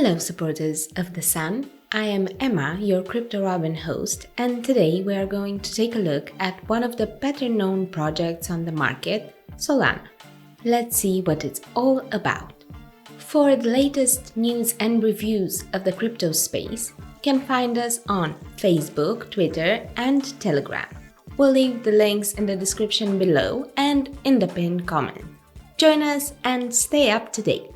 Hello supporters of the Sun, I am Emma, your Crypto Robin host, and today we are going to take a look at one of the better known projects on the market, Solana. Let's see what it's all about. For the latest news and reviews of the crypto space, you can find us on Facebook, Twitter, and Telegram. We'll leave the links in the description below and in the pinned comment. Join us and stay up to date.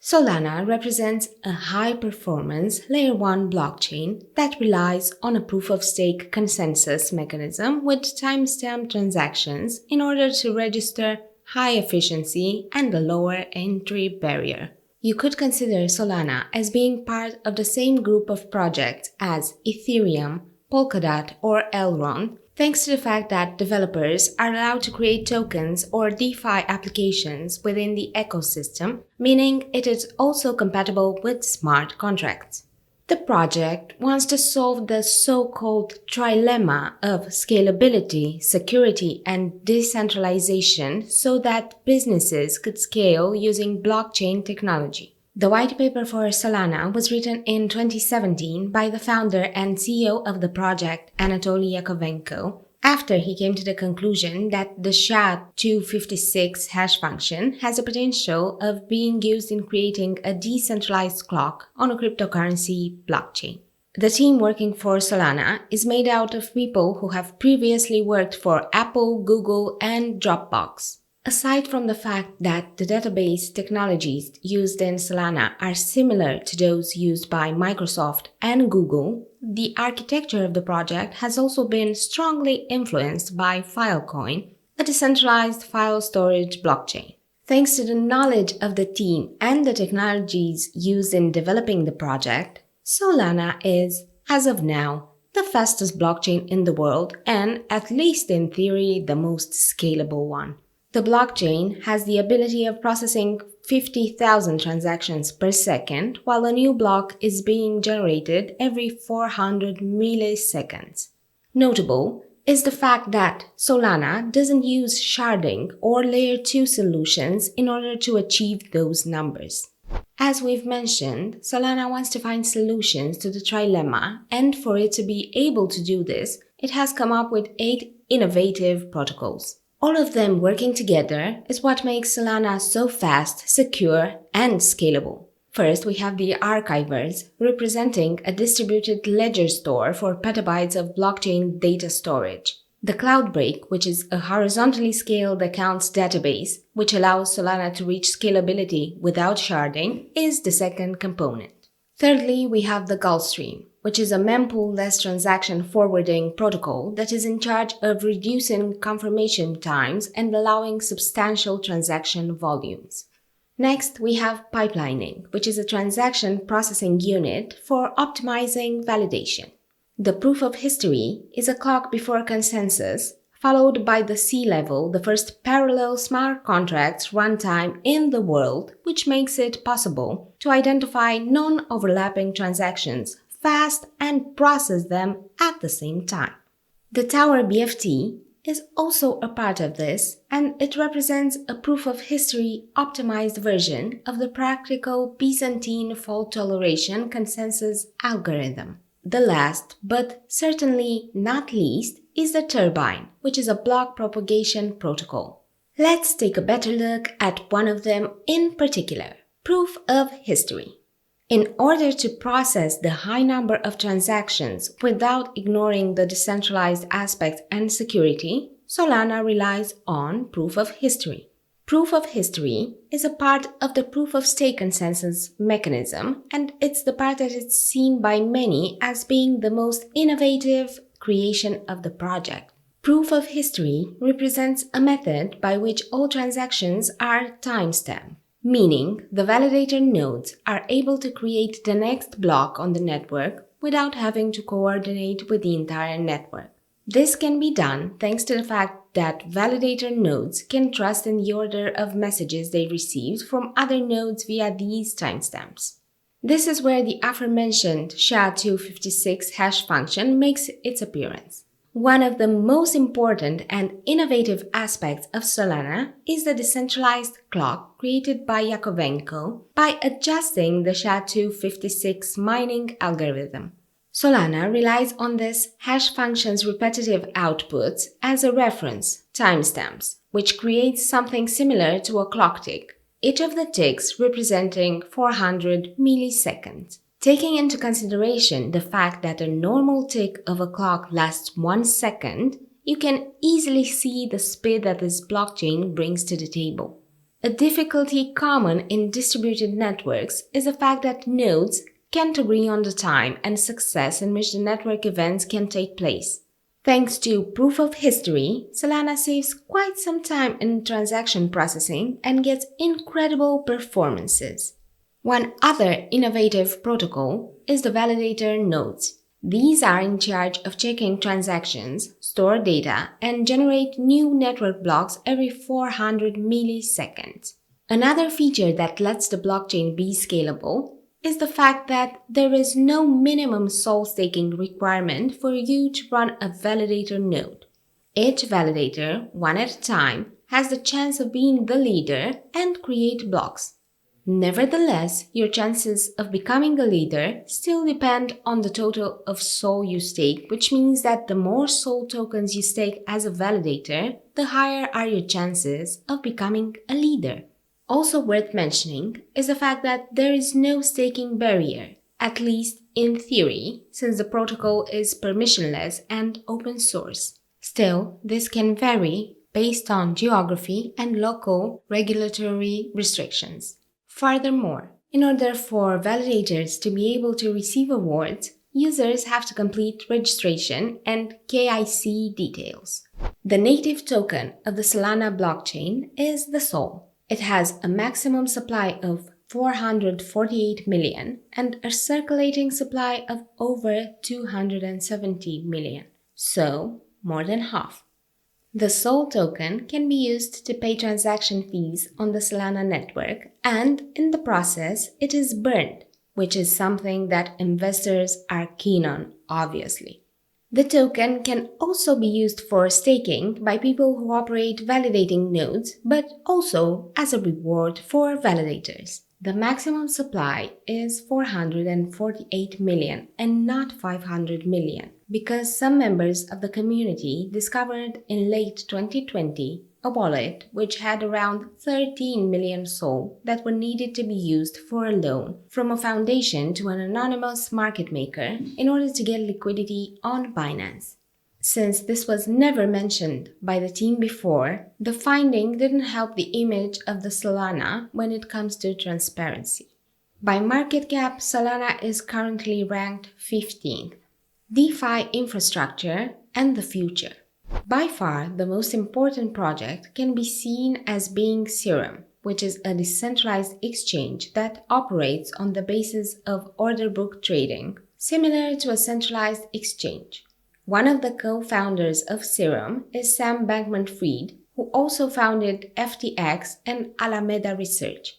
Solana represents a high-performance Layer 1 blockchain that relies on a proof-of-stake consensus mechanism with timestamp transactions in order to register high efficiency and a lower entry barrier. You could consider Solana as being part of the same group of projects as Ethereum, Polkadot, or Elrond, thanks to the fact that developers are allowed to create tokens or DeFi applications within the ecosystem, meaning it is also compatible with smart contracts. The project wants to solve the so-called trilemma of scalability, security, and decentralization so that businesses could scale using blockchain technology. The white paper for Solana was written in 2017 by the founder and CEO of the project, Anatoly Yakovenko, after he came to the conclusion that the SHA-256 hash function has the potential of being used in creating a decentralized clock on a cryptocurrency blockchain. The team working for Solana is made out of people who have previously worked for Apple, Google, and Dropbox. Aside from the fact that the database technologies used in Solana are similar to those used by Microsoft and Google, the architecture of the project has also been strongly influenced by Filecoin, a decentralized file storage blockchain. Thanks to the knowledge of the team and the technologies used in developing the project, Solana is, as of now, the fastest blockchain in the world and, at least in theory, the most scalable one. The blockchain has the ability of processing 50,000 transactions per second, while a new block is being generated every 400 milliseconds. Notable is the fact that Solana doesn't use sharding or Layer 2 solutions in order to achieve those numbers. As we've mentioned, Solana wants to find solutions to the trilemma, and for it to be able to do this, it has come up with 8 innovative protocols. All of them working together is what makes Solana so fast, secure, and scalable. First, we have the Archivers, representing a distributed ledger store for petabytes of blockchain data storage. The Cloudbreak, which is a horizontally scaled accounts database, which allows Solana to reach scalability without sharding, is the second component. Thirdly, we have the Gulfstream, which is a mempool-less transaction forwarding protocol that is in charge of reducing confirmation times and allowing substantial transaction volumes. Next, we have Pipelining, which is a transaction processing unit for optimizing validation. The Proof of History is a clock before consensus, followed by the C-level, the first parallel smart contracts runtime in the world, which makes it possible to identify non-overlapping transactions fast and process them at the same time. The Tower BFT is also a part of this, and it represents a proof of history optimized version of the practical Byzantine fault toleration consensus algorithm. The last, but certainly not least, is the Turbine, which is a block propagation protocol. Let's take a better look at one of them in particular, Proof of History. In order to process the high number of transactions without ignoring the decentralized aspects and security, Solana relies on Proof of History. Proof of History is a part of the proof-of-stake consensus mechanism, and it's the part that is seen by many as being the most innovative creation of the project. Proof of History represents a method by which all transactions are timestamped, meaning the validator nodes are able to create the next block on the network without having to coordinate with the entire network. This can be done thanks to the fact that validator nodes can trust in the order of messages they received from other nodes via these timestamps. This is where the aforementioned SHA-256 hash function makes its appearance. One of the most important and innovative aspects of Solana is the decentralized clock created by Yakovenko by adjusting the SHA-256 mining algorithm. Solana relies on this hash function's repetitive outputs as a reference, timestamps, which creates something similar to a clock tick, each of the ticks representing 400 milliseconds. Taking into consideration the fact that a normal tick of a clock lasts 1 second, you can easily see the speed that this blockchain brings to the table. A difficulty common in distributed networks is the fact that nodes can't agree on the time and success in which the network events can take place. Thanks to proof of history, Solana saves quite some time in transaction processing and gets incredible performances. One other innovative protocol is the validator nodes. These are in charge of checking transactions, store data, and generate new network blocks every 400 milliseconds. Another feature that lets the blockchain be scalable is the fact that there is no minimum sol staking requirement for you to run a validator node. Each validator, one at a time, has the chance of being the leader and create blocks. Nevertheless, your chances of becoming a leader still depend on the total of SOL you stake, which means that the more SOL tokens you stake as a validator, the higher are your chances of becoming a leader. Also worth mentioning is the fact that there is no staking barrier, at least in theory, since the protocol is permissionless and open source. Still, this can vary based on geography and local regulatory restrictions. Furthermore, in order for validators to be able to receive awards, users have to complete registration and KYC details. The native token of the Solana blockchain is the SOL. It has a maximum supply of 448 million and a circulating supply of over 270 million, so more than half. The SOL token can be used to pay transaction fees on the Solana network, and in the process, it is burned, which is something that investors are keen on, obviously. The token can also be used for staking by people who operate validating nodes, but also as a reward for validators. The maximum supply is 448 million and not 500 million, because some members of the community discovered in late 2020 a wallet which had around 13 million SOL that were needed to be used for a loan from a foundation to an anonymous market maker in order to get liquidity on Binance. Since this was never mentioned by the team before, the finding didn't help the image of the Solana when it comes to transparency. By market cap, Solana is currently ranked 15th. DeFi infrastructure and the future. By far, the most important project can be seen as being Serum, which is a decentralized exchange that operates on the basis of order book trading, similar to a centralized exchange. One of the co-founders of Serum is Sam Bankman-Fried, who also founded FTX and Alameda Research.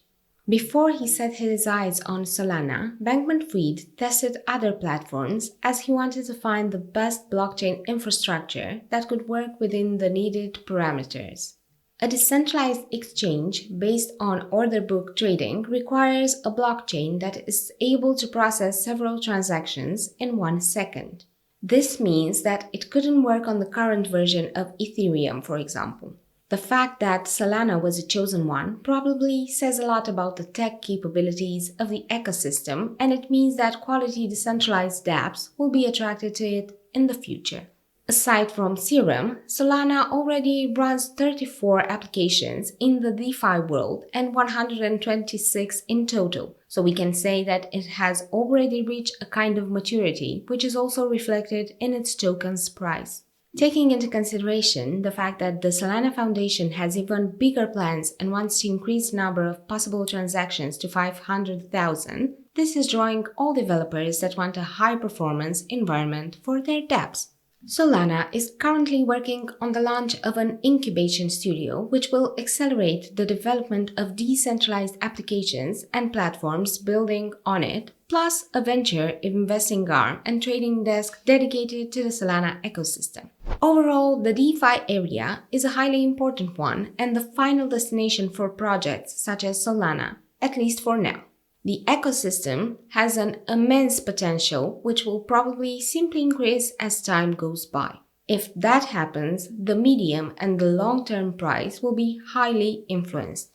Before he set his eyes on Solana, Bankman-Fried tested other platforms as he wanted to find the best blockchain infrastructure that could work within the needed parameters. A decentralized exchange based on order book trading requires a blockchain that is able to process several transactions in 1 second. This means that it couldn't work on the current version of Ethereum, for example. The fact that Solana was a chosen one probably says a lot about the tech capabilities of the ecosystem, and it means that quality decentralized dApps will be attracted to it in the future. Aside from Serum, Solana already runs 34 applications in the DeFi world and 126 in total, so we can say that it has already reached a kind of maturity, which is also reflected in its token's price. Taking into consideration the fact that the Solana Foundation has even bigger plans and wants to increase the number of possible transactions to 500,000, this is drawing all developers that want a high-performance environment for their dApps. Solana is currently working on the launch of an incubation studio which will accelerate the development of decentralized applications and platforms building on it, plus a venture investing arm and trading desk dedicated to the Solana ecosystem. Overall, the DeFi area is a highly important one and the final destination for projects such as Solana, at least for now. The ecosystem has an immense potential which will probably simply increase as time goes by. If that happens, the medium and the long-term price will be highly influenced.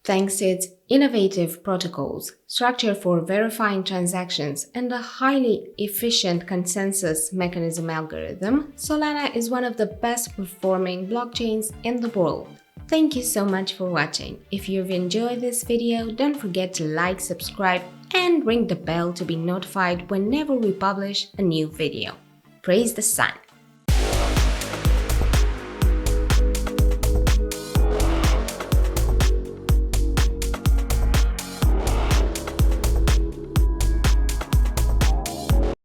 Thanks to its innovative protocols, structure for verifying transactions, and a highly efficient consensus mechanism algorithm, Solana is one of the best performing blockchains in the world. Thank you so much for watching. If you've enjoyed this video, don't forget to like, subscribe, and ring the bell to be notified whenever we publish a new video. Praise the sun!